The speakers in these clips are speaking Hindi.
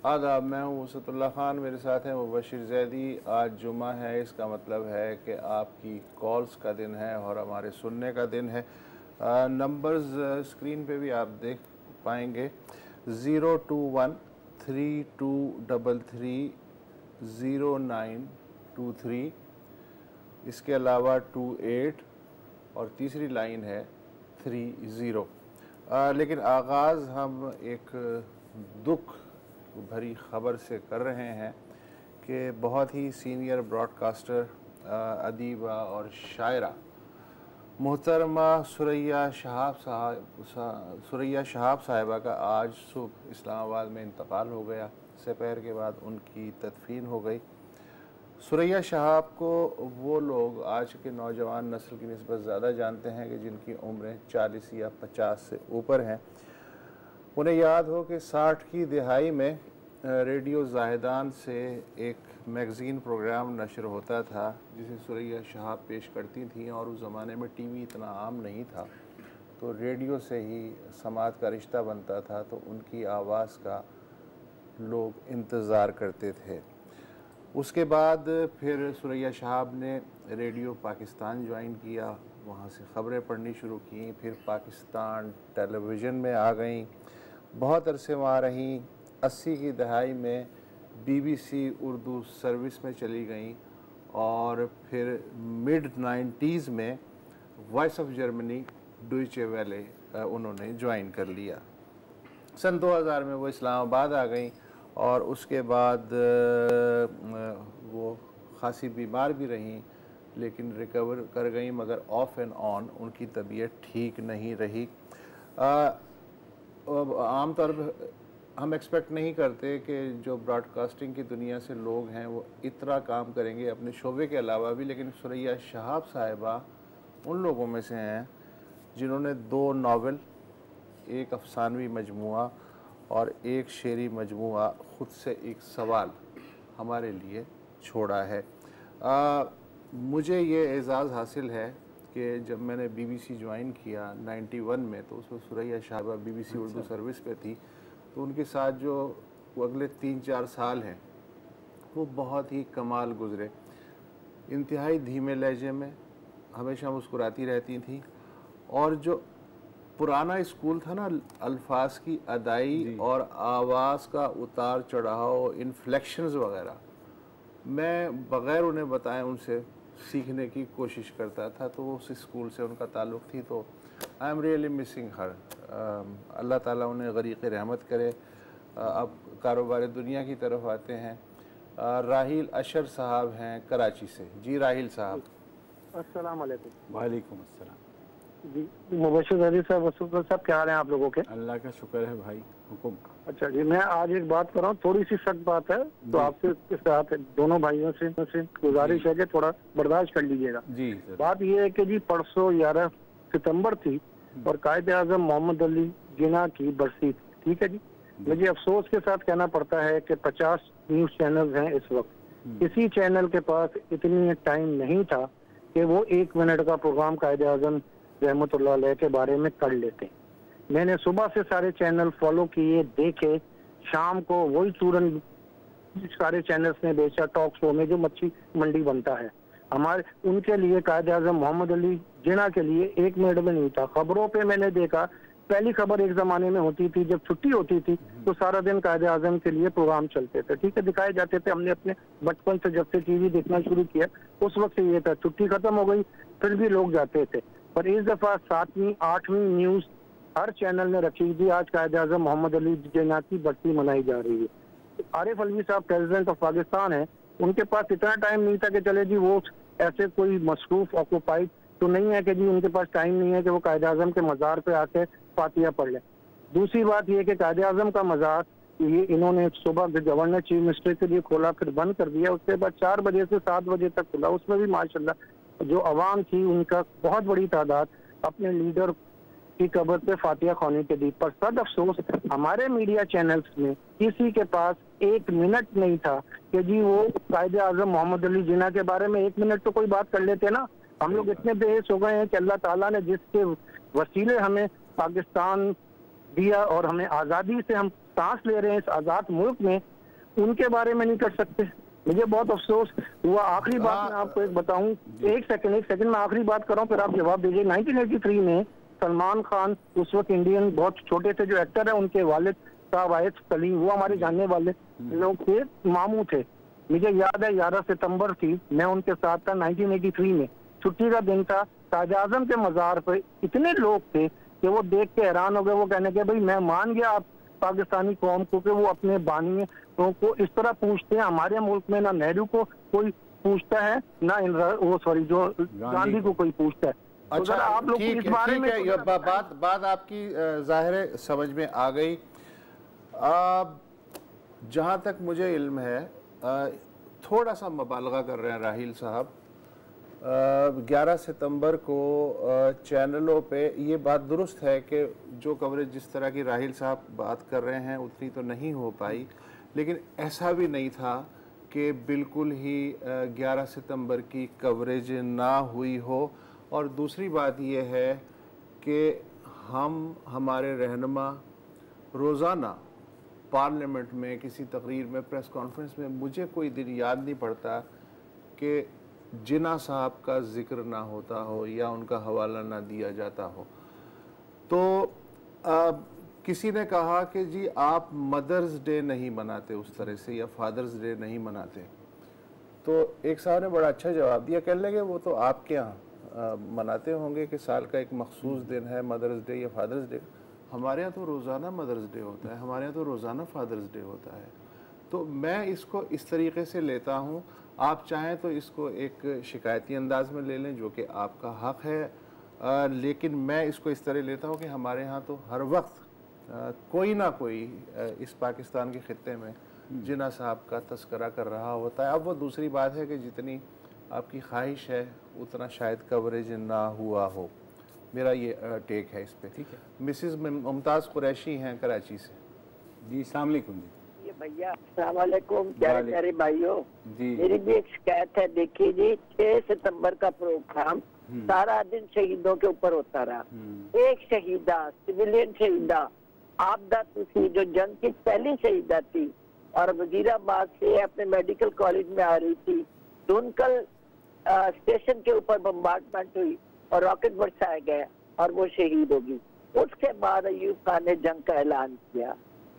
आदाब, मैं हूँ वसतुल्लाह ख़ान, मेरे साथ हैं मुबशिर ज़ैदी। आज जुमा है, इसका मतलब है कि आपकी कॉल्स का दिन है और हमारे सुनने का दिन है। नंबर्स स्क्रीन पे भी आप देख पाएंगे। 02132330923, इसके अलावा 28 और तीसरी लाइन है 30। लेकिन आगाज़ हम एक दुख भरी ख़बर से कर रहे हैं कि बहुत ही सीनियर ब्रॉडकास्टर, अदीबा और शायरा मोहतरमा सुरैया शहाब साहिबा का आज सुबह इस्लामाबाद में इंतकाल हो गया। दोपहर के बाद उनकी तदफीन हो गई। सुरैया शहाब को वो लोग आज के नौजवान नस्ल की निस्बत ज़्यादा जानते हैं कि जिनकी उम्रें 40 या 50 से ऊपर हैं। उन्हें याद हो कि 60 की दिहाई में रेडियो ज़ाहिदान से एक मैगज़ीन प्रोग्राम नशर होता था जिसे सुरैया शहाब पेश करती थी, और उस ज़माने में टीवी इतना आम नहीं था, तो रेडियो से ही समात का रिश्ता बनता था, तो उनकी आवाज़ का लोग इंतज़ार करते थे। उसके बाद फिर सुरैया शहाब ने रेडियो पाकिस्तान ज्वाइन किया, वहाँ से ख़बरें पढ़नी शुरू की, फिर पाकिस्तान टेलीविज़न में आ गईं, बहुत अरसे वहाँ रहीं। 80 की दहाई में BBC उर्दू सर्विस में चली गईं और फिर मिड 90s में वॉइस ऑफ जर्मनी डॉइचे वेले उन्होंने ज्वाइन कर लिया। सन 2000 में वो इस्लामाबाद आ गईं और उसके बाद वो खासी बीमार भी रहीं, लेकिन रिकवर कर गईं, मगर ऑफ एंड ऑन उनकी तबीयत ठीक नहीं रही। आम तौर पर हम एक्सपेक्ट नहीं करते कि जो ब्रॉडकास्टिंग की दुनिया से लोग हैं वो इतना काम करेंगे अपने शोबे के अलावा भी, लेकिन सुरैया शहाब साहिबा उन लोगों में से हैं जिन्होंने 2 नावल, एक अफसानवी मजमुआ और एक शेरी मजमुआ, ख़ुद से एक सवाल हमारे लिए छोड़ा है। मुझे ये एज़ाज़ हासिल है कि जब मैंने BBC ज्वाइन किया 91 में, तो उसमें सुरैया शहाबा BBC उर्दू सर्विस पे थी, तो उनके साथ जो वो अगले 3-4 साल हैं वो बहुत ही कमाल गुज़रे। इंतहाई धीमे लहजे में हमेशा मुस्कुराती रहती थी, और जो पुराना स्कूल था ना अल्फाज की अदाई और आवाज़ का उतार चढ़ाव, इन्फ्लेक्शंस वगैरह, मैं बग़ैर उन्हें बताए उनसे सीखने की कोशिश करता था। तो उस स्कूल से उनका ताल्लुक़ थी, तो I am really missing her. अल्लाह ताला उन्हें गरीक़ रहमत करे। अब कारोबार दुनिया की तरफ आते हैं। राहिल अशर साहब हैं कराची से। जी राहिल साहब। अस्सलाम वालेकुम। वालेकुम अस्सलाम। जी मुबशिर ज़ैदी साहब, वसूल साहब, क्या हाल है आप लोगों के? अल्लाह का शुक्र है भाई, हुकुम। अच्छा जी, मैं आज एक बात कर रहा हूँ, थोड़ी सी सख्त बात है, तो आपसे के साथ दोनों भाइयों से गुजारिश है कि थोड़ा बर्दाश्त कर लीजिएगा। जी बात यह है कि जी परसों 11 सितंबर थी और कायदे आज़म मोहम्मद अली जिन्ना की बरसी थी, ठीक है जी। मुझे अफसोस के साथ कहना पड़ता है कि 50 न्यूज़ चैनल हैं इस वक्त, किसी चैनल के पास इतनी टाइम नहीं था कि वो 1 मिनट का प्रोग्राम कायदे आज़म रहमतुल्लाह अलैह के बारे में कर लेते। मैंने सुबह से सारे चैनल फॉलो किए, देखे, शाम को वही चूरन सारे चैनल्स ने बेचा टॉक शो में जो मच्छी मंडी बनता है हमारे, उनके लिए कायदे आज़म मोहम्मद अली जिन्ना के लिए 1 मिनट में नहीं था। खबरों पे मैंने देखा, पहली खबर एक जमाने में होती थी जब छुट्टी होती थी तो सारा दिन कायदे आज़म के लिए प्रोग्राम चलते थे, ठीक है, दिखाए जाते थे। हमने अपने बचपन से जब से टीवी देखना शुरू किया उस वक्त से ये था, छुट्टी खत्म हो गई फिर भी लोग जाते थे। पर इस दफा 7वीं 8वीं न्यूज़ हर चैनल ने रखी थी, आज कायदे आज़म मोहम्मद अली जिन्ना की बरसी मनाई जा रही है। आरिफ अलवी साहब प्रेसिडेंट ऑफ पाकिस्तान है, उनके पास इतना टाइम नहीं था कि चले जी वो ऐसे कोई मसरूफ ऑक्यूपाइड तो नहीं है कि जी उनके पास टाइम नहीं है कि वो कायदे आज़म के मज़ार पे आके फातिहा पढ़ लें। दूसरी बात ये कि कायदे आज़म का मज़ार ये इन्होंने सुबह गवर्नर चीफ मिनिस्टर के लिए खोला, फिर बंद कर दिया, उसके बाद 4 बजे से 7 बजे तक खुला। उसमें भी माशाल्लाह जो अवाम थी उनका बहुत बड़ी तादाद अपने लीडर की कब्र पे फातिहा खाने के दी। पर सद अफसोस हमारे मीडिया चैनल्स में किसी के पास 1 मिनट नहीं था कि जी वो कायदे आज़म मोहम्मद अली जिन्ना के बारे में 1 मिनट तो कोई बात कर लेते ना। हम लोग इतने बेहस हो गए हैं कि अल्लाह ताला ने जिसके वसीले हमें पाकिस्तान दिया और हमें आज़ादी से हम सांस ले रहे हैं इस आज़ाद मुल्क में, उनके बारे में नहीं कर सकते? मुझे बहुत अफसोस हुआ। आखिरी बात मैं आपको एक बताऊं, एक सेकंड मैं आखिरी बात कर रहा हूं, फिर आप जवाब दीजिए। 1983 में सलमान खान उस वक्त इंडियन बहुत छोटे थे, जो एक्टर है उनके वालिद साहब आयत सलीम, वो हमारे जानने वाले लोग थे, मामू थे। मुझे याद है 11 सितंबर थी, मैं उनके साथ था 1983 में, छुट्टी का दिन था। कायद आजम के मजार पे इतने लोग थे कि वो देख के हैरान हो गए। वो कहने के भाई मैं मान गया आप पाकिस्तानी कौम को कि वो अपने बानियों को इस तरह पूछते हैं। हमारे मुल्क में ना नेहरू को कोई पूछता है, ना वो सॉरी जो गांधी को कोई पूछता है। अच्छा, तो आप लोग इस बारे में ये बात आपकी जाहिर है समझ में आ गई। जहाँ तक मुझे इल्म है, थोड़ा सा मुबालगा कर रहे हैं राहील साहब। 11 सितंबर को चैनलों पे ये बात दुरुस्त है कि जो कवरेज जिस तरह की राहील साहब बात कर रहे हैं उतनी तो नहीं हो पाई, लेकिन ऐसा भी नहीं था कि बिल्कुल ही 11 सितंबर की कवरेज ना हुई हो। और दूसरी बात ये है कि हमारे रहनुमा रोज़ाना पार्लियामेंट में किसी तकरीर में, प्रेस कॉन्फ्रेंस में, मुझे कोई दिन याद नहीं पड़ता कि जिन्ना साहब का जिक्र ना होता हो या उनका हवाला ना दिया जाता हो। तो किसी ने कहा कि जी आप मदर्स डे नहीं मनाते उस तरह से, या फादर्स डे नहीं मनाते। तो एक साहब ने बड़ा अच्छा जवाब दिया, कहने लगे वो तो आपके यहाँ मनाते होंगे कि साल का एक मखसूस दिन है मदर्स डे या फादर्स डे। हमारे यहाँ तो रोज़ाना मदर्स डे होता है, हमारे यहाँ तो रोज़ाना फादर्स डे होता है। तो मैं इसको इस तरीके से लेता हूँ। आप चाहें तो इसको एक शिकायती अंदाज में ले लें, जो कि आपका हक़ है, लेकिन मैं इसको इस तरह लेता हूँ कि हमारे यहाँ तो हर वक्त कोई ना कोई इस पाकिस्तान के ख़ित्ते में जिन्ना साहब का तस्करा कर रहा होता है। अब वो दूसरी बात है कि जितनी आपकी ख्वाहिश है उतना शायद कवरेज ना हुआ हो। मेरा ये टेक है इस पे। ठीक है। मिसिज़ मुमताज़ कुरैशी हैं कराची से। जी अस्सलाम वालेकुम जी। ये भैया अस्सलाम वालेकुम, प्यारे प्यारे भाइयों जी। मेरी भी एक शिकायत है। देखिए जी, 6 सितंबर का प्रोग्राम सारा दिन शहीदों के ऊपर होता रहा। एक शहीदा, सिविलियन शहीदा, आपदा थी जो जंग की पहली शहीदा थी और वजीराबाद से अपने मेडिकल कॉलेज में आ रही थी। डुनकल स्टेशन के ऊपर बम्बार्डमेंट हुई और रॉकेट बरसाए गए और वो शहीद होगी। उसके बाद अयूब खान ने जंग का ऐलान किया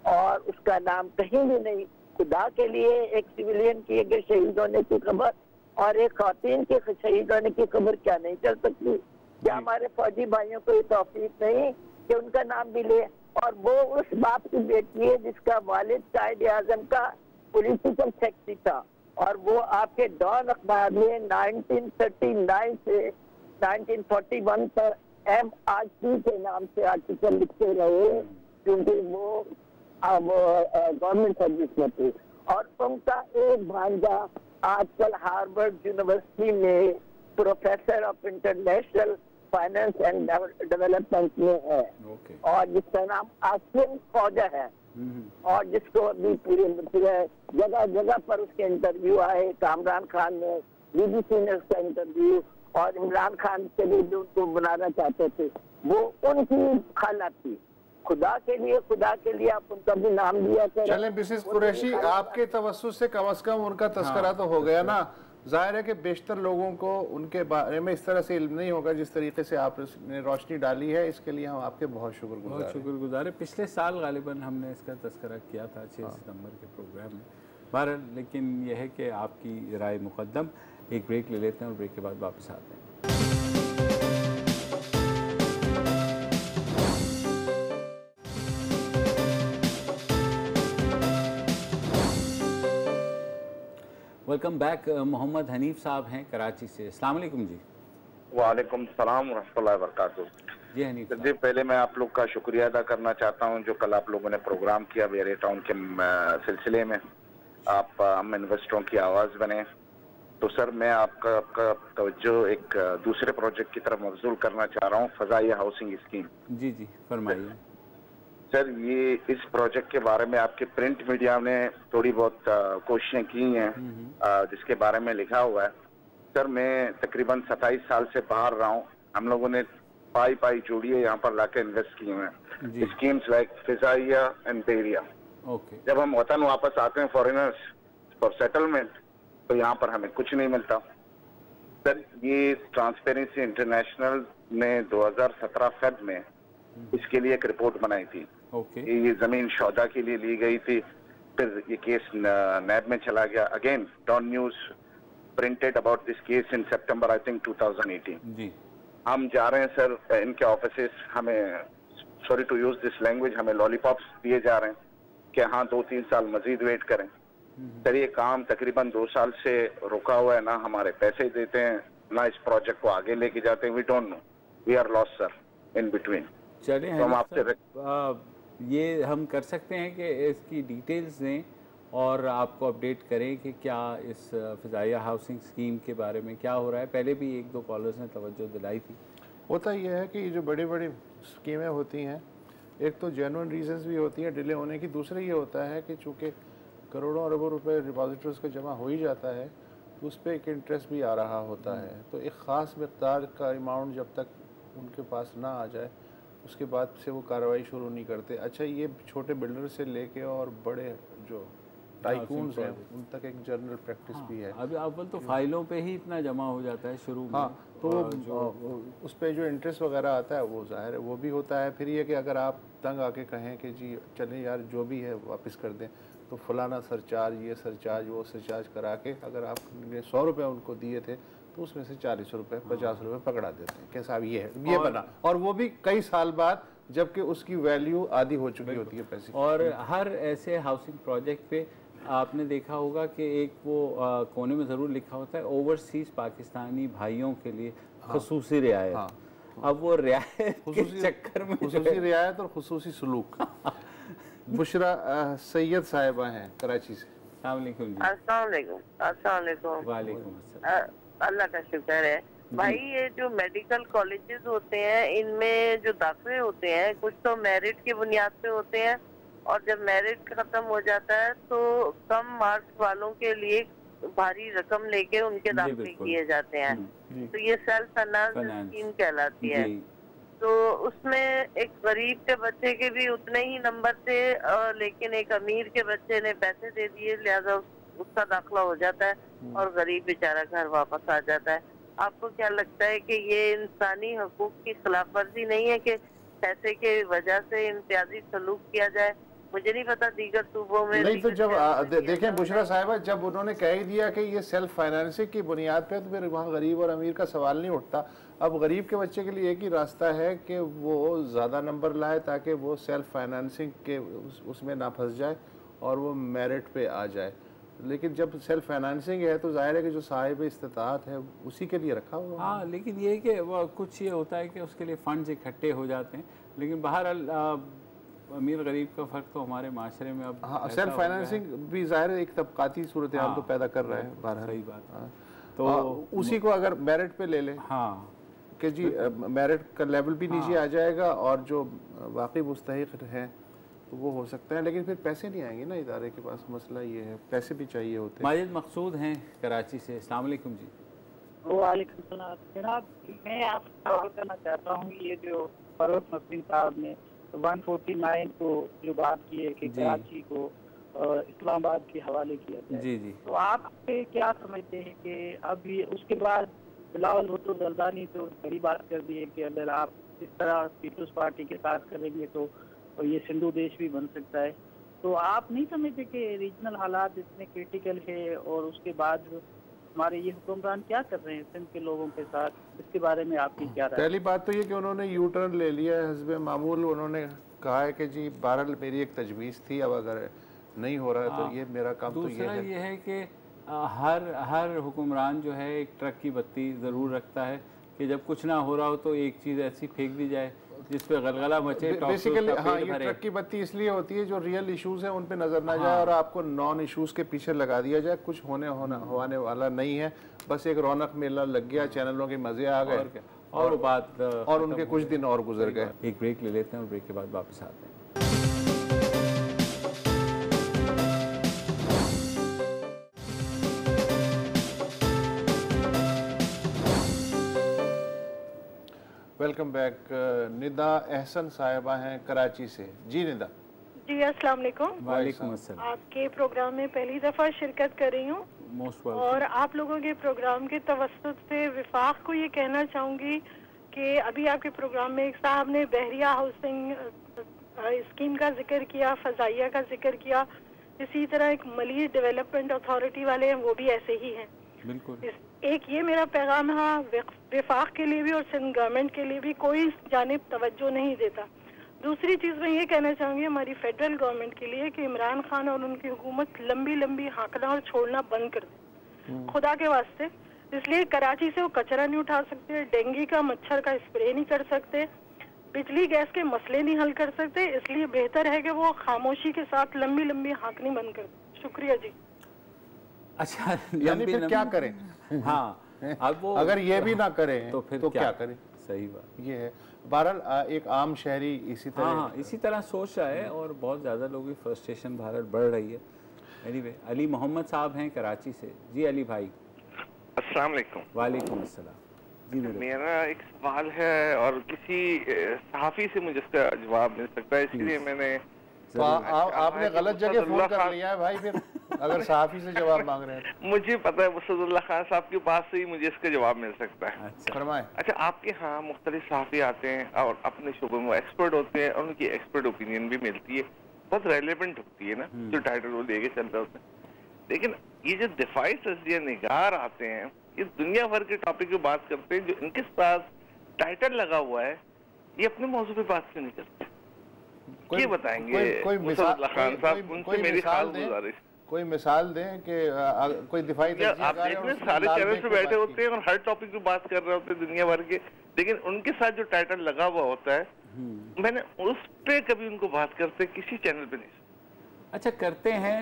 और उसका नाम कहीं भी नहीं। खुदा के लिए एक सिविलियन किए गए शहीद होने की खबर और एक खातिन के शहीद होने की खबर क्या नहीं चल सकती? क्या हमारे फौजी भाइयों को ये तौफीक नहीं कि उनका नाम भी ले? और वो उस बाप की बेटी है जिसका वालिद कायदे आजम का पॉलिटिकल सेक्रेटरी था और वो आपके डॉन अखबार में 1939 से 1941 तक MRC के नाम से आर्टिकल लिखते रहे, क्योंकि वो गवर्नमेंट सर्विस में थे। और उनका एक भांजा आजकल हार्वर्ड यूनिवर्सिटी में professor of international finance and development में है और जिसका नाम आसिम ख्वाजा है और जिसको अभी पूरे जगह जगह पर उसके इंटरव्यू आए। कामरान खान ने, BBC ने उसका इंटरव्यू, और इमरान खान के लिए जो उनको बनाना चाहते थे वो उनकी खाला थी। खुदा के लिए आप उनका भी नाम लिया करें। चलें मिसेस कुरैशी, आपके तवस्सुस से कम उनका तस्करा तो हो गया ना। जाहिर है कि बेशतर लोगों को उनके बारे में इस तरह से इल्म नहीं होगा जिस तरीके से आपने रोशनी डाली है। इसके लिए हम आपके बहुत शुक्रगुजार हैं। पिछले साल गालिबन हमने इसका तस्करा किया था 6 सितंबर के प्रोग्राम में। बहरहाल लेकिन यह है कि आपकी राय मुकद्दम। एक ब्रेक ले लेते हैं और ब्रेक के बाद वापस आते हैं। Welcome back. मोहम्मद हनीफ साहब हैं कराची से। अस्सलाम वालेकुम जी। वालेकुम सलाम व रहमतुल्लाहि व बरकातुहू। जी हनीफ जी, पहले मैं आप लोग का शुक्रिया अदा करना चाहता हूं जो कल आप लोगों ने प्रोग्राम किया वेरी टाउन के सिलसिले में। आप हम इन्वेस्टरों की आवाज़ बने। तो सर मैं आपका तवज्जो एक दूसरे प्रोजेक्ट की तरफ मबजूल करना चाह रहा हूँ, फ़ज़ाई हाउसिंग स्कीम। जी जी फरमाइए सर। ये इस प्रोजेक्ट के बारे में आपके प्रिंट मीडिया ने थोड़ी बहुत कोशिशें की हैं जिसके बारे में लिखा हुआ है। सर मैं तकरीबन 27 साल से बाहर रहा हूँ। हम लोगों ने पाई जोड़ी है यहाँ पर लाके इन्वेस्ट किए हुए हैं। स्कीम्स लाइक फिजाइया एंड बेरिया। ओके। जब हम वतन वापस आते हैं फॉरेनर्स फॉर सेटलमेंट, तो यहाँ पर हमें कुछ नहीं मिलता। सर ये ट्रांसपेरेंसी इंटरनेशनल ने 2017 फेब में इसके लिए एक रिपोर्ट बनाई थी। ओके। ये जमीन शौदा के लिए ली गई थी, फिर ये केस नैब में चला गया। Again Dawn news printed about this case in September I think 2018। जी। हम जा रहे हैं सर इनके ऑफिसेस, हमें sorry to use this language, हमें लॉलीपॉप्स दिए जा रहे हैं कि हाँ 2-3 साल मजीद वेट करें। सर ये काम तकरीबन 2 साल से रुका हुआ है, ना हमारे पैसे देते हैं ना इस प्रोजेक्ट को आगे लेके जाते हैं। We don't know, we are lost sir in between. चलिए तो हम आपसे ये हम कर सकते हैं कि इसकी डिटेल्स दें और आपको अपडेट करें कि क्या इस फ़िज़ाइया हाउसिंग स्कीम के बारे में क्या हो रहा है। पहले भी 1-2 कॉलर्स ने तवज्जो दिलाई थी। होता यह है कि जो बड़ी बड़ी स्कीमें होती हैं, एक तो जेन्युइन रीजंस भी होती हैं डिले होने की, दूसरा ये होता है कि चूँकि करोड़ों अरबों रुपए डिपॉजिटर्स का जमा हो ही जाता है तो उस पर एक इंटरेस्ट भी आ रहा होता है। तो एक ख़ास मकदार का अमाउंट जब तक उनके पास ना आ जाए उसके बाद से वो कार्रवाई शुरू नहीं करते। अच्छा, ये छोटे बिल्डर से लेके और बड़े जो टाइकून्स हैं उन तक एक जनरल प्रैक्टिस भी है। अभी अव्वल तो फाइलों पे ही इतना जमा हो जाता है शुरू में। हाँ, तो उस पर जो इंटरेस्ट वगैरह आता है वो ज़ाहिर है वो भी होता है। फिर ये कि अगर आप तंग आके कहें कि जी चलें यार जो भी है वापस कर दें, तो फलाना सरचार्ज, ये सरचार्ज, वो सरचार्ज करा के अगर आपने 100 रुपये उनको दिए थे तो उसमें से 40 रुपये 50 रुपये पकड़ा देते हैं। कैसा ये है, ये बना, और वो भी कई साल बाद जबकि उसकी वैल्यू आधी हो चुकी होती है पैसे। और हर ऐसे हाउसिंग प्रोजेक्ट पे आपने देखा होगा कि एक वो कोने में ज़रूर लिखा होता है ओवरसीज़ पाकिस्तानी भाइयों के लिए खुसूसी रियायत। अब वो रियायत के चक्कर में खुसूसी रियायत और खुसूसी सलूक। बुशरा सैयद साहिबा हैं कराची से। अस्सलाम वालेकुम। वालेकुम अस्सलाम। अल्लाह का शुक्र है भाई। ये जो मेडिकल कॉलेजेस होते हैं इनमें जो दाखिले होते हैं कुछ तो मेरिट की बुनियाद पे होते हैं, और जब मेरिट खत्म हो जाता है तो कम मार्क्स वालों के लिए भारी रकम लेके उनके दाखिले किए जाते हैं। तो ये सेल्फ फाइनेंस स्कीम कहलाती है। तो उसमें एक गरीब के बच्चे के भी उतने ही नंबर थे, लेकिन एक अमीर के बच्चे ने पैसे दे दिए, लिहाजा उसका दाखिला हो जाता है और गरीब बेचारा घर वापस आ जाता है। आपको क्या लगता है कि ये इंसानी हकूक की खिलाफ वर्जी नहीं है कि पैसे के वजह से इम्तियाजी सलूक किया जाए? मुझे नहीं पता दीगर सूबों में नहीं। तो जब देखें बुशरा साहिबा, जब उन्होंने कह ही दिया कि ये सेल्फ फाइनेंसिंग की बुनियाद पे, तो फिर वहाँ गरीब और अमीर का सवाल नहीं उठता। अब गरीब के बच्चे के लिए एक ही रास्ता है कि वो ज़्यादा नंबर लाए ताकि वो सेल्फ फाइनेंसिंग के उसमें ना फंस जाए और वो मेरिट पे आ जाए। लेकिन जब सेल्फ फाइनेंसिंग है तो जाहिर है कि जो साहिब इस्तिताअत है उसी के लिए रखा हुआ। हाँ, लेकिन ये कि वो कुछ ये होता है कि उसके लिए फंड्स इकट्ठे हो जाते हैं। लेकिन बहरहाल अमीर गरीब का फ़र्क तो हमारे माशरे में अब हाँ, सेल्फ फाइनेंसिंग भी जाहिर है एक तबकाती सूरत हाल तो पैदा कर रहा है बाहर। सही बात। तो उसी को अगर मेरिट पे ले लें, हाँ कि जी मेरिट का लेवल भी नीचे आ जाएगा और जो वाकई मुस्तहिक हैं तो वो हो सकता है, लेकिन फिर पैसे नहीं आएंगे ना इदारे के पास। मसला ये है, पैसे भी चाहिए होते हैं। माजिद मकसूद हैं कराची से। अस्सलाम वालेकुम जी। वालेकुम सलाम जनाब, मैं आपसे सवाल करना चाहता हूँ। ये जो फरोख नकवी साहब ने 149 को जो बात की है कि कराची को इस्लामाबाद के हवाले किया जाए, जी जी, तो आप क्या समझते हैं कि अब ये उसके बाद बिलावल भुट्टो जरदारी तो बड़ी बात कर दी है कि अगर आप इस तरह पीपल्स पार्टी के साथ करेंगे तो ये सिंधु देश भी बन सकता है। तो आप नहीं समझते कि रीजनल हालात इतने क्रिटिकल है और उसके बाद हमारे ये हुक्मरान क्या कर रहे हैं सिंध के लोगों के साथ, इसके बारे में आपकी क्या राय? पहली बात तो ये कि उन्होंने यू टर्न ले लिया है हस्बे मामूल। उन्होंने कहा है कि जी बहरहाल मेरी एक तजवीज़ थी, अब अगर नहीं हो रहा है तो ये मेरा काम तो ये है कि हर हुक्मरान जो है एक ट्रक की बत्ती ज़रूर रखता है कि जब कुछ ना हो रहा हो तो एक चीज़ ऐसी फेंक दी जाए जिस पे गलगला मचे। बेसिकली हाँ, ये ट्रक की बत्ती इसलिए होती है जो रियल इश्यूज हैं उन पे नजर ना जाए और आपको नॉन इश्यूज के पीछे लगा दिया जाए। कुछ होने वाला नहीं है, बस एक रौनक मेला लग गया, चैनलों के मजे आ गए और बात और उनके कुछ दिन और गुजर गए। एक ब्रेक ले लेते हैं और ब्रेक के बाद वापस आते हैं। Welcome back. निदा एहसन साहिबा हैं कराची से। जी निदा। जी अस्सलाम वालेकुम। वालेकुम अस्सलाम। आपके प्रोग्राम में पहली दफ़ा शिरकत कर रही हूँ मोस्ट और आप लोगों के प्रोग्राम के तवस्सुत से विफाक को ये कहना चाहूँगी कि अभी आपके प्रोग्राम में एक साहब ने बहरिया हाउसिंग स्कीम का जिक्र किया, फजाइया का जिक्र किया, इसी तरह एक मलिर डेवलपमेंट अथॉरिटी वाले हैं, वो भी ऐसे ही हैं। बिल्कुल। एक ये मेरा पैगाम है विफाक के लिए भी और सिंध गवर्नमेंट के लिए भी, कोई जानिब तवज्जो नहीं देता। दूसरी चीज़ मैं ये कहना चाहूँगी हमारी फेडरल गवर्नमेंट के लिए कि इमरान खान और उनकी हुकूमत लंबी लंबी हाँकना और छोड़ना बंद कर दे, खुदा के वास्ते। इसलिए कराची से वो कचरा नहीं उठा सकते, डेंगू का मच्छर का स्प्रे नहीं कर सकते, बिजली गैस के मसले नहीं हल कर सकते, इसलिए बेहतर है कि वो खामोशी के साथ लंबी लंबी हाँकनी बंद कर दे। शुक्रिया जी। अच्छा, यानी फिर क्या करें? हाँ, अब वो अगर ये भी ना करें तो फिर क्या करें? सही बात ये है। बहरहाल एक आम शहरी इसी तरह हाँ इसी तरह सोच रहा है और बहुत ज़्यादा लोगों की फ्रस्ट्रेशन भारत बढ़ रही है। एनीवे, अली मोहम्मद साहब हैं कराची से। जी अली भाई। अस्सलाम वालेकुम। वालेकुम अस्सलाम। जी मेरा एक सवाल है और किसी सहाफ़ी से मुझे इसका जवाब मिल सकता है, इसलिए मैंने तो आपने गलत जगह फोन कर लिया है भाई। फिर अगर सहाफ़ी से जवाब मांग रहे हैं मुझे पता है मुस्तफा खान साहब के पास से ही मुझे इसका जवाब मिल सकता है। फरमाएं। अच्छा, आपके यहाँ मुख्तलिफ सहाफ़ी आते हैं और अपने शोबे में एक्सपर्ट होते हैं और उनकी एक्सपर्ट ओपिनियन भी मिलती है, बहुत रेलेवेंट होती है ना, जो टाइटल वो लेके चल रहे होते हैं। लेकिन ये जो दिफाई तज़किया निगार आते हैं, ये दुनिया भर के टॉपिक की बात करते हैं, जो इनके पास टाइटल लगा हुआ है, ये अपने मौजू पे बात क्यों नहीं करते? ये बताएंगे कोई मुस्तफा खान साहब, उनसे मेरी खास गुजारिश। कोई मिसाल दें कि कोई दिफाई आप देख रहे हैं सारे चैनल पे बैठे होते हैं और हर टॉपिक पे बात कर रहे होते हैं दुनिया भर के, लेकिन उनके साथ जो टाइटल लगा हुआ होता है, मैंने उस पे कभी उनको बात करते किसी चैनल पे नहीं। अच्छा, करते हैं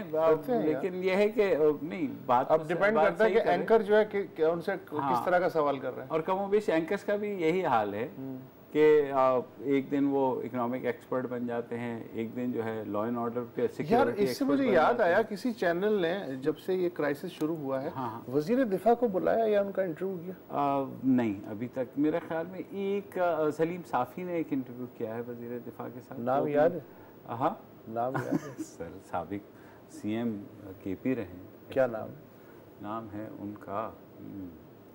लेकिन ये है कि नहीं, बात अब डिपेंड करता है कि एंकर जो है कि उनसे किस तरह का सवाल कर रहे हैं। और कमोबेश एंकर्स का भी यही हाल है कि एक दिन वो इकोनॉमिक एक्सपर्ट बन जाते हैं, एक दिन जो है लॉ एंड ऑर्डर पे सिक्योरिटी। यार इससे मुझे याद आया, किसी चैनल ने जब से ये क्राइसिस शुरू हुआ है, वजीर दिफा को बुलाया या उनका इंटरव्यू किया? नहीं, अभी तक मेरे ख्याल में एक सलीम साफ़ी ने एक इंटरव्यू किया है वजीर दिफा के साथ। नाम याद है? हाँ नाम याद है सर, साबिक CM KP रहे। क्या नाम? नाम है उनका,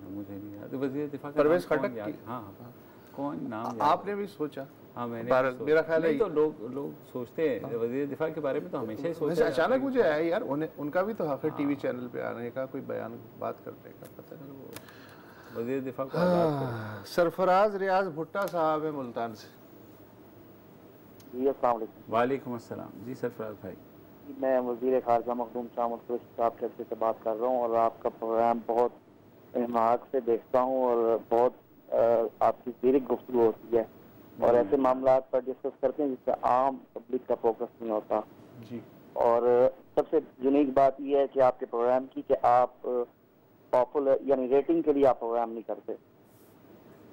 मुझे नहीं याद, वजीर दिफा का परवेज खटक। हाँ, कौन नाम? आपने भी सोचा? हाँ मैंने मेरा ख्याल है तो लोग सोचते हैं वजीर दिफा के बारे में, तो हमेशा ही सोचते हैं। अचानक मुझे आया यार, उनका भी तो फिर टीवी चैनल पे आने का, कोई बयान बात करने का पता नहीं। वजीर दिफा को सरफराज रियाज भुट्टा साहब है मुल्तान से। जी अस्सलाम वालेकुम। वालेकुम अस्सलाम। जी सरफराज भाई, मैं वज़ीर ख़ारजा मखदूम शाह मुस्तफ़ा साहब के से बात कर रहा हूँ और आपका प्रोग्राम बहुत हिमाक से देखता हूँ और बहुत आपकी सीरियस गुफ्तगू होती है और ऐसे मामला पर डिस्कस करते हैं जिससे आम पब्लिक का फोकस नहीं होता जी। और सबसे यूनिक बात यह है कि आपके प्रोग्राम की कि आप पॉपुलर यानी रेटिंग के लिए आप प्रोग्राम नहीं करते,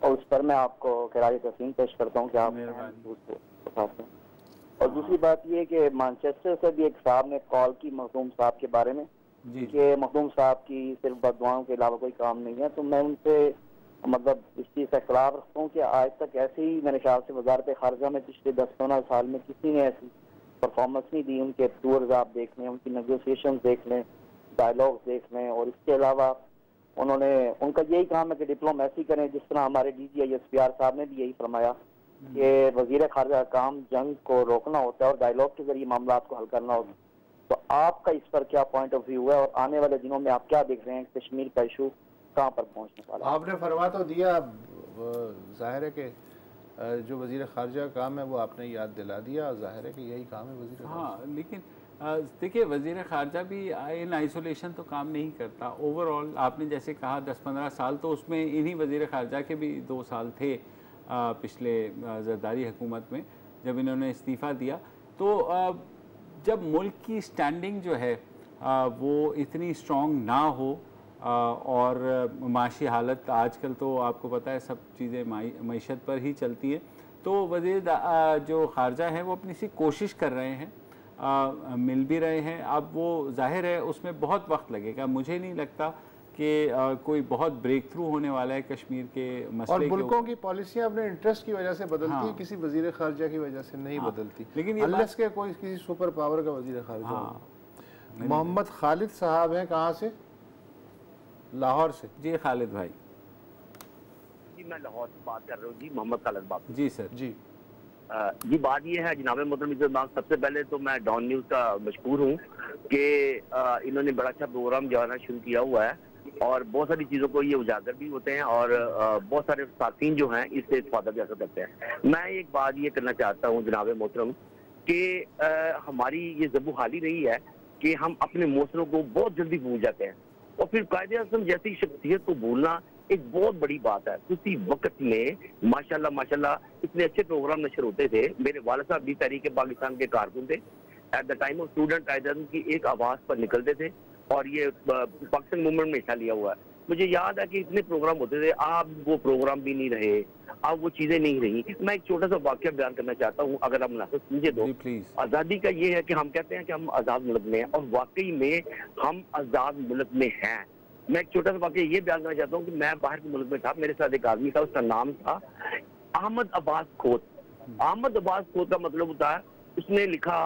और उस पर मैं आपको खिराज तस्लीम पेश करता हूँ कि आप उठाते हैं। और दूसरी बात यह कि मैनचेस्टर से भी एक साहब ने कॉल की मखदूम साहब के बारे में कि मखदूम साहब की सिर्फ बददुआओं के अलावा कोई काम नहीं है, तो मैं उनसे मतलब इस चीज़ का खिलाफ रखता हूँ कि आज तक ऐसे ही मेरे ख्याल से वजारत खारजा में पिछले 10-15 साल में किसी ने ऐसी परफॉर्मेंस नहीं दी। उनके टूर्स आप देख लें, उनकी नेगोशिएशन देख लें, डायलॉग देख लें, और इसके अलावा उन्होंने उनका यही काम है कि डिप्लोमेसी करें, जिस तरह हमारे DGI SPR साहब ने भी यही फरमाया कि वजीर खारजा का काम जंग को रोकना होता है और डायलॉग के जरिए मामला को हल करना होता है। तो आपका इस पर क्या पॉइंट ऑफ व्यू है और आने वाले दिनों में आप क्या देख रहे हैं कश्मीर का इशू कहाँ पर पहुँचने वाला? आपने फरमा तो दिया, जाहिर है कि जो वजीर खारजा का काम है वो आपने याद दिला दिया, जाहिर है कि यही काम है वजीर। हाँ, लेकिन देखिए वजीर खारजा भी इन आइसोलेशन तो काम नहीं करता। ओवरऑल आपने जैसे कहा 10-15 साल, तो उसमें इन्हीं वजीर खारजा के भी 2 साल थे पिछले जरदारी हुकूमत में जब इन्होंने इस्तीफ़ा दिया। तो जब मुल्क की स्टैंडिंग जो है वो इतनी स्ट्रॉन्ग ना हो और माशी हालत आजकल तो आपको पता है सब चीज़ें मईशत पर ही चलती है, तो वज़ीर जो खारजा हैं वो अपनी सी कोशिश कर रहे हैं, मिल भी रहे हैं। अब वो जाहिर है उसमें बहुत वक्त लगेगा। मुझे नहीं लगता कि कोई बहुत ब्रेक थ्रू होने वाला है कश्मीर के मसले और मुल्कों की पॉलिसियां अपने इंटरेस्ट की वजह से बदलती है, किसी वजीर खारजा की वजह से नहीं बदलती, लेकिन अनलेस के कोई किसी सुपर पावर का वजीर खारजा हो। मोहम्मद खालिद साहब हैं, कहाँ से? लाहौर से। जी खालिद भाई। जी मैं लाहौर से बात कर रहा हूँ जी, मोहम्मद खालिद बात। जी सर। जी जी बात ये है जनाब मोहतरम इज़्ज़तमान, सबसे पहले तो मैं डॉन न्यूज़ का मशकूर हूँ कि इन्होंने बड़ा अच्छा प्रोग्राम जो है ना शुरू किया हुआ है और बहुत सारी चीज़ों को ये उजागर भी होते हैं और बहुत सारे साथीन जो हैं इससे इस्तेफादा भी हासिल करते हैं। मैं एक बात ये करना चाहता हूँ जनाब मोहतरम कि हमारी ये ज़बूहाली रही है कि हम अपने मौसलों को बहुत जल्दी भूल जाते हैं और फिर कायदे-ए-आज़म जैसी शख्सियत को भूलना एक बहुत बड़ी बात है। उसी वक्त में माशाल्लाह माशाल्लाह इतने अच्छे प्रोग्राम नशर होते थे। मेरे वालिद साहब भी तहरीक पाकिस्तान के कारकुन थे। At the time of student Quaid e Azam की एक आवाज़ पर निकलते थे और ये पाकिस्तान मूवमेंट में हिस्सा लिया हुआ है। मुझे याद है कि इतने प्रोग्राम होते थे, अब वो प्रोग्राम भी नहीं रहे, अब वो चीज़ें नहीं रही। मैं एक छोटा सा वाक़या बयान करना चाहता हूँ, अगर आप मुनासिब समझे तो। आज़ादी का ये है कि हम कहते हैं कि हम आज़ाद मुल्क में हैं और वाकई में हम आज़ाद मुल्क में हैं। मैं एक छोटा सा वाक़या ये बयान करना चाहता हूँ कि मैं बाहर के मुल्क में था, मेरे साथ एक आदमी था, उसका नाम था अहमद अब्बास खोत। अहमद अब्बास खोत का मतलब होता है, उसने लिखा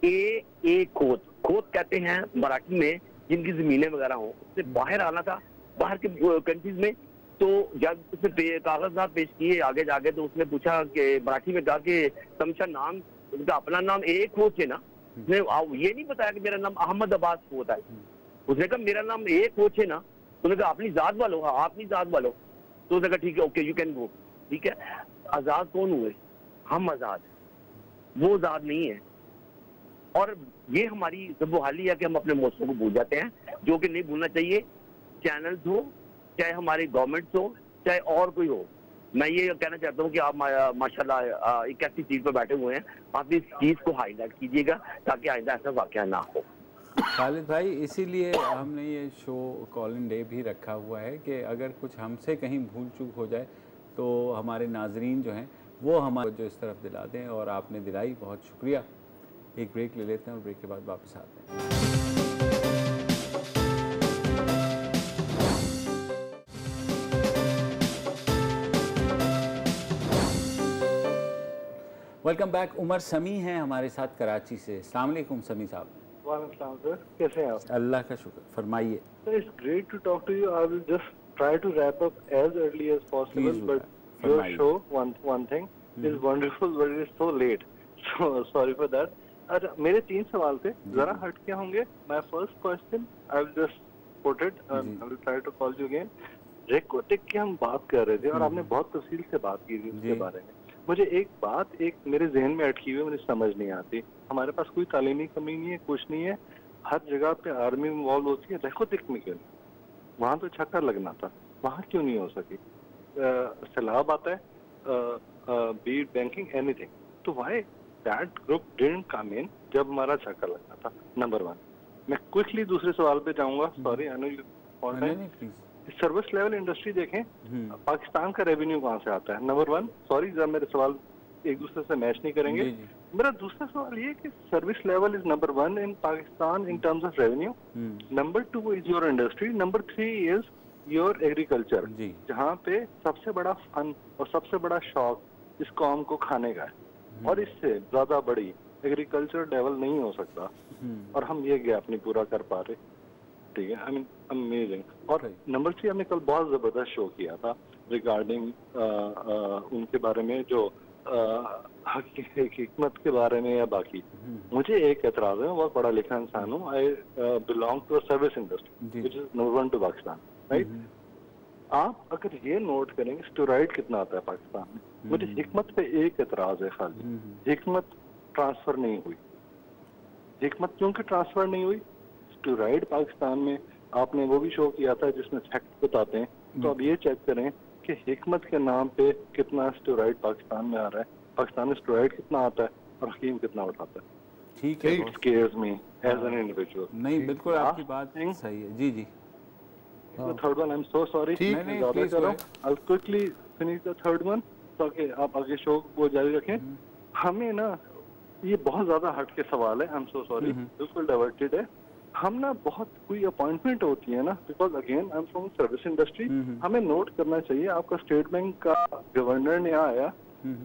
ए खोत। खोत कहते हैं मराठी में जिनकी ज़मीनें वगैरह हों। उससे बाहर आना था, बाहर के कंट्रीज में, तो जब उसने कागजात पेश किए आगे जाके तो उसने पूछा कि मराठी में कहा कि तमशा नाम, उनका अपना नाम ए खोत है ना। उसने ये नहीं बताया कि मेरा नाम अहमद अब्बास खोत है। उसने कहा मेरा नाम ए कोच है ना। तो उन्होंने कहा अपनी जात वालो, हाँ अपनी जात वालो। तो उसने कहा ठीक है, ओके यू कैन गो। ठीक है, आजाद कौन हुए? हम आजाद, वो आजाद नहीं है। और ये हमारी ज़बूहाली है कि हम अपने मौसम को भूल जाते हैं, जो कि नहीं भूलना चाहिए। चैनल्स हो, चाहे हमारी गवर्नमेंट्स हो, चाहे और कोई हो। मैं ये कहना चाहता हूँ कि आप माशाल्लाह एक ऐसी चीज पर बैठे हुए हैं, आप इस चीज को हाईलाइट कीजिएगा ताकि आइंदा ऐसा वाकया ना हो। खालिद भाई, इसीलिए हमने ये शो कॉल इन डे भी रखा हुआ है कि अगर कुछ हमसे कहीं भूल चूक हो जाए तो हमारे नाजरीन जो हैं वो हमारे जो इस तरफ दिला दें, और आपने दिलाई, बहुत शुक्रिया। एक ब्रेक ले लेते हैं और ब्रेक के बाद वापस आते हैं। Welcome back. उमर समी हैं हमारे साथ कराची से। अस्सलाम वालेकुम समी साहब। वालेकुम सर, कैसे हैं आप? अल्लाह का शुक्र, फरमाइए। Sir it's great to talk to you. I will just try to wrap up as early as possible, but your show one thing is wonderful but it is so late, so sorry for that. अच्छा, मेरे 3 सवाल थे, जरा हट के होंगे। My first question I will just put it, I will try to call you again. रेकोटिक की हम बात कर रहे थे और आपने बहुत तफसील से बात की थी उसके बारे में। मुझे एक बात मेरे जहन में अटकी हुई, मुझे समझ नहीं आती। हमारे पास कोई तालीमी कमी नहीं है, कुछ नहीं है, हर जगह पे आर्मी इन्वॉल्व होती है। रेकोटिक में क्यों नहीं? वहाँ तो छक्का लगना था, वहाँ क्यों नहीं हो सकी? सैलाब आता है, बीट बैंकिंग एनीथिंग, तो why that group didn't come in जब हमारा छक्का लगना था? नंबर 1। मैं क्विकली दूसरे सवाल पे जाऊंगा, sorry I know you. Service level industry देखें, पाकिस्तान का रेवेन्यू कहाँ से आता है? नंबर 1। सॉरी जब मेरे सवाल एक दूसरे से मैच नहीं करेंगे। मेरा दूसरा सवाल ये कि service level is number 1 in Pakistan in terms of revenue. Number 2 is your industry. Number 3 is your agriculture, जहाँ पे सबसे बड़ा फन और सबसे बड़ा शौक इस कौम को खाने का है, और इससे ज्यादा बड़ी एग्रीकल्चर लेवल नहीं हो सकता, और हम ये गैप नहीं पूरा कर पा रहे। ठीक है, आई मीन अमेजिंग। और नंबर 3, हमने कल बहुत जबरदस्त शो किया था रिगार्डिंग उनके बारे में जो हिकमत के बारे में या बाकी। मुझे एक एतराज है, मैं बहुत पढ़ा लिखा इंसान हूँ। I belong to service industry which is number 1 to Pakistan, right? आप अगर ये नोट करेंगे स्टेरॉइड कितना आता है पाकिस्तान में, मुझे हिकमत पे एक एतराज है खाली। हिकमत ट्रांसफर नहीं हुई। हिकमत क्योंकि ट्रांसफर नहीं हुई? स्टेरॉइड पाकिस्तान में, आपने वो भी शो किया था जिसमें फैक्ट बताते हैं, तो अब ये चेक करें कि हिकमत के नाम पे कितना स्टेरॉइड पाकिस्तान में आ रहा है, पाकिस्तान में स्टेरॉइड कितना आता है और हकीम कितना उठाता है। ठीक है, it scares me as an individual. नहीं, बिल्कुल आपकी बात सही है। जी जी। The third one, I'm so sorry. I'll quickly finish the third one, ताकि आप आगे शो वो जारी रखें। हमें ना ये बहुत ज्यादा हट के सवाल है, I'm so sorry, बिल्कुल डाइवर्टेड है। हम ना बहुत कोई अपॉइंटमेंट होती है ना, because again I am from service industry, हमें नोट करना चाहिए। आपका स्टेट बैंक का गवर्नर ने आया,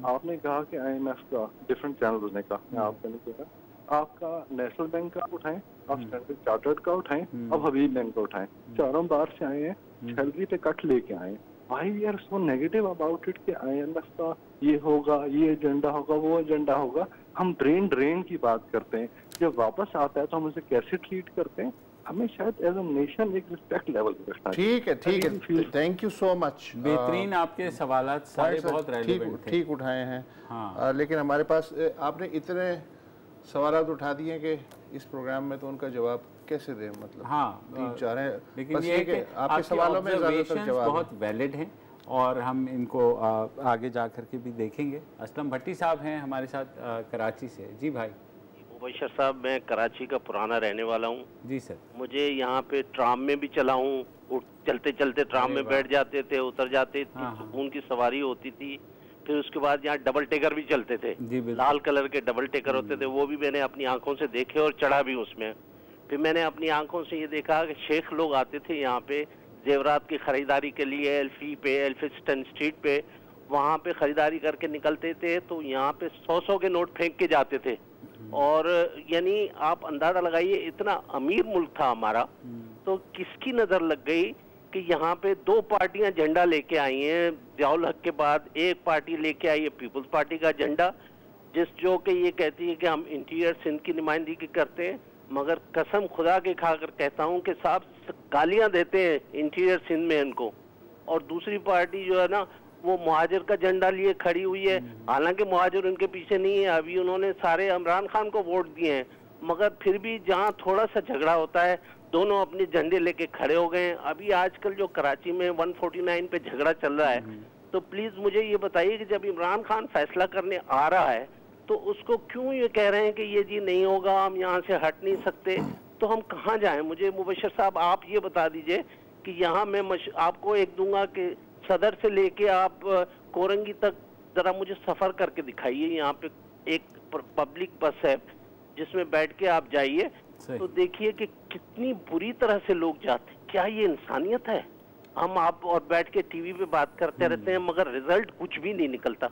आपने कहा कि IMF का डिफरेंट चैनल ने कहा, मैं आपका नहीं कह रहा, आपका नेशनल बैंक का उठाएं, आप स्टैंडर्ड चार्टर्ड का उठाएं, अब हबीब बैंक का उठाएं, चारों बार से आए हैं, सैलरी पे कट लेके आए। Why we are so negative about it कि IMF का ये होगा, ये एजेंडा होगा, वो एजेंडा होगा। हम ब्रेन ड्रेन की बात करते हैं, जब वापस आता है तो हम उसे कैसे ट्रीट करते हैं, हमें शायद एज अ नेशन एक रिस्पेक्ट लेवल पे रखना चाहिए। ठीक है, ठीक है, थैंक यू सो मच। बेहतरीन आपके सवाल सारे बहुत रेलेवेंट थे, ठीक उठाए हैं। हाँ। लेकिन हमारे पास आपने इतने सवाल उठा दिए कि इस प्रोग्राम में तो उनका जवाब कैसे दें, मतलब हाँ 3-4 हैं, लेकिन ये है कि आपके सवालों में ज़्यादातर जवाब बहुत वैलिड हैं और हम इनको आगे जा कर के भी देखेंगे। असलम भट्टी साहब हैं हमारे साथ कराची से। जी भाई। मुबशर साहब, मैं कराची का पुराना रहने वाला हूँ। जी सर। मुझे यहाँ पे ट्राम में भी चला हूँ, चलते चलते ट्राम में बैठ जाते थे, उतर जाते थे, सुकून की सवारी होती थी। फिर उसके बाद यहाँ डबल टेकर भी चलते थे, लाल कलर के डबल टेकर होते थे, वो भी मैंने अपनी आंखों से देखे और चढ़ा भी उसमें। फिर मैंने अपनी आंखों से ये देखा कि शेख लोग आते थे यहाँ पे जेवरात की खरीदारी के लिए, एल्फिस्टन स्ट्रीट पे, वहाँ पे खरीदारी करके निकलते थे तो यहाँ पे 100-100 के नोट फेंक के जाते थे। और यानी आप अंदाजा लगाइए, इतना अमीर मुल्क था हमारा, तो किसकी नजर लग गई कि यहाँ पे 2 पार्टियां झंडा लेके आई हैं। ज़ियाउल हक के बाद एक पार्टी लेके आई है पीपल्स पार्टी का झंडा, जो कि ये कहती है कि हम इंटीरियर सिंध की नुमाइंदगी करते हैं, मगर कसम खुदा के खाकर कहता हूँ कि साहब गालियां देते हैं इंटीरियर सिंध में इनको। और दूसरी पार्टी जो है ना, वो मुहाजिर का झंडा लिए खड़ी हुई है, हालांकि मुहाजिर उनके पीछे नहीं है, अभी उन्होंने सारे इमरान खान को वोट दिए हैं, मगर फिर भी जहाँ थोड़ा सा झगड़ा होता है दोनों अपने झंडे लेके खड़े हो गए हैं। अभी आजकल जो कराची में 149 पे झगड़ा चल रहा है, तो प्लीज मुझे ये बताइए कि जब इमरान खान फैसला करने आ रहा है तो उसको क्यों ये कह रहे हैं कि ये जी नहीं होगा, हम यहाँ से हट नहीं सकते, तो हम कहाँ जाएं? मुझे मुबशर साहब आप ये बता दीजिए कि यहाँ मैं आपको एक दूंगा कि सदर से लेके आप कोरंगी तक जरा मुझे सफर करके दिखाइए। यहाँ पे एक पब्लिक बस है जिसमें बैठ के आप जाइए तो देखिए कि कितनी बुरी तरह से लोग जाते। क्या ये इंसानियत है? हम आप और बैठ के टीवी पे बात करते रहते हैं मगर रिजल्ट कुछ भी नहीं निकलता।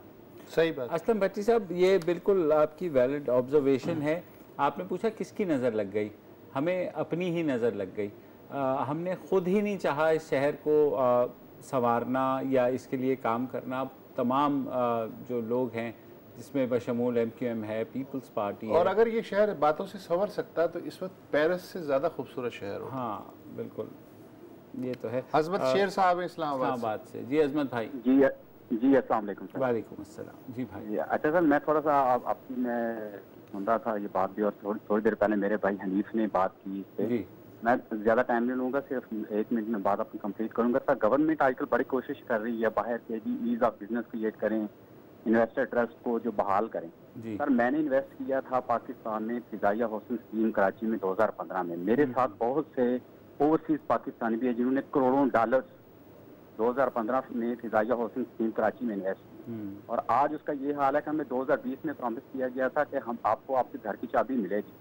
सही बात। असलम भट्टी साहब, ये बिल्कुल आपकी वैलिड ऑब्जर्वेशन है। आपने पूछा किसकी नज़र लग गई, हमें अपनी ही नज़र लग गई। हमने खुद ही नहीं चाहा इस शहर को संवारना या इसके लिए काम करना। तमाम जो लोग हैं जिसमें बशमूल MQM है, पीपल्स पार्टी और है। अगर ये शहर बातों से संवर सकता तो इस वक्त पेरिस से ज़्यादा खूबसूरत शहर हो। हाँ बिल्कुल, ये तो है। अजमत शेर साहब इस्लामाबाद से। जी अजमत भाई। जी अस्सलाम वालेकुम सर। वालेकुम अस्सलाम। जी भाई। अच्छा सर, मैं थोड़ा सा आपकी मैं सुन रहा था ये बात भी, और थोड़ी देर पहले मेरे भाई हनीफ ने बात की इससे। मैं ज़्यादा टाइम नहीं लूँगा, सिर्फ 1 मिनट में बात अपनी कंप्लीट करूँगा। सर, गवर्नमेंट आजकल बड़ी कोशिश कर रही है बाहर के जी ईज़ ऑफ बिजनेस क्रिएट करें, इन्वेस्टर ट्रस्ट को जो बहाल करें। सर, मैंने इन्वेस्ट किया था पाकिस्तान में फिजाइया हाउसिंग स्कीम कराची में 2015 में। मेरे साथ बहुत से ओवरसीज पाकिस्तानी भी है जिन्होंने करोड़ों डॉलर 2015 में फिजाइया हाउसिंग स्कीम कराची में इन्वेस्ट की, और आज उसका ये हाल है कि हमें 2020 में प्रॉमिस किया गया था कि हम आपको आपके घर की चाबी मिलेगी।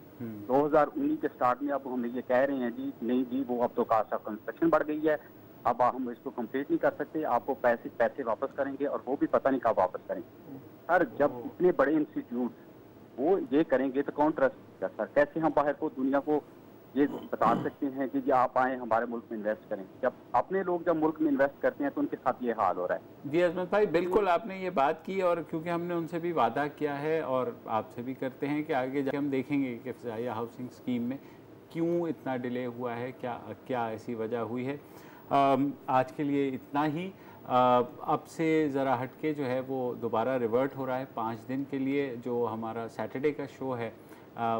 2019 के स्टार्ट में अब हम ये कह रहे हैं जी नहीं जी, वो अब तो कास्ट ऑफ कंस्ट्रक्शन बढ़ गई है, अब हम इसको कंप्लीट नहीं कर सकते, आपको पैसे वापस करेंगे, और वो भी पता नहीं कब वापस करेंगे। सर, जब इतने बड़े इंस्टीट्यूट वो ये करेंगे तो कौन ट्रस्ट कर सर? कैसे हम बाहर को दुनिया को ये बता सकते हैं कि आप आए हमारे मुल्क में इन्वेस्ट करें, जब अपने लोग जब मुल्क में इन्वेस्ट करते हैं तो उनके साथ ये हाल हो रहा है। जी अजमत भाई, बिल्कुल आपने ये बात की, और क्योंकि हमने उनसे भी वादा किया है और आपसे भी करते हैं कि आगे जाके हम देखेंगे कि फिजाइया हाउसिंग स्कीम में क्यों इतना डिले हुआ है, क्या ऐसी वजह हुई है। आज के लिए इतना ही। अब से ज़रा हटके जो है वो दोबारा रिवर्ट हो रहा है 5 दिन के लिए। जो हमारा सैटरडे का शो है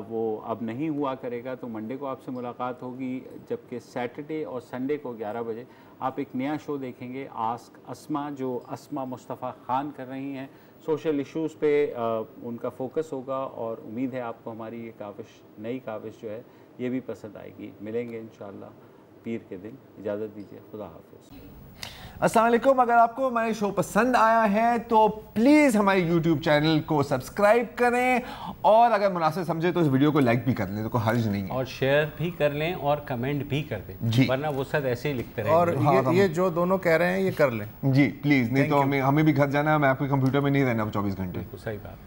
वो अब नहीं हुआ करेगा, तो मंडे को आपसे मुलाकात होगी, जबकि सैटरडे और संडे को 11 बजे आप एक नया शो देखेंगे, आस्क अस्मा, जो अस्मा मुस्तफ़ा ख़ान कर रही हैं। सोशल इश्यूज़ पे उनका फोकस होगा, और उम्मीद है आपको हमारी ये नई काविश जो है ये भी पसंद आएगी। मिलेंगे इंशाअल्लाह पीर के दिन। इजाज़त दीजिए, खुदा हाफ़िज़। अस्सलाम वालेकुम। अगर आपको हमारे शो पसंद आया है तो प्लीज़ हमारे यूट्यूब चैनल को सब्सक्राइब करें और अगर मुनासिब समझे तो इस वीडियो को लाइक भी कर लें, तो कोई हर्ज नहीं है, और शेयर भी कर लें और कमेंट भी कर दें जी, वरना वो सब ऐसे ही लिखते रहेंगे। और ये जो दोनों कह रहे हैं ये कर लें जी प्लीज़, नहीं तो हमें भी घर जाना है, मैं आपके कंप्यूटर में नहीं रहना 24 घंटे। सही बात।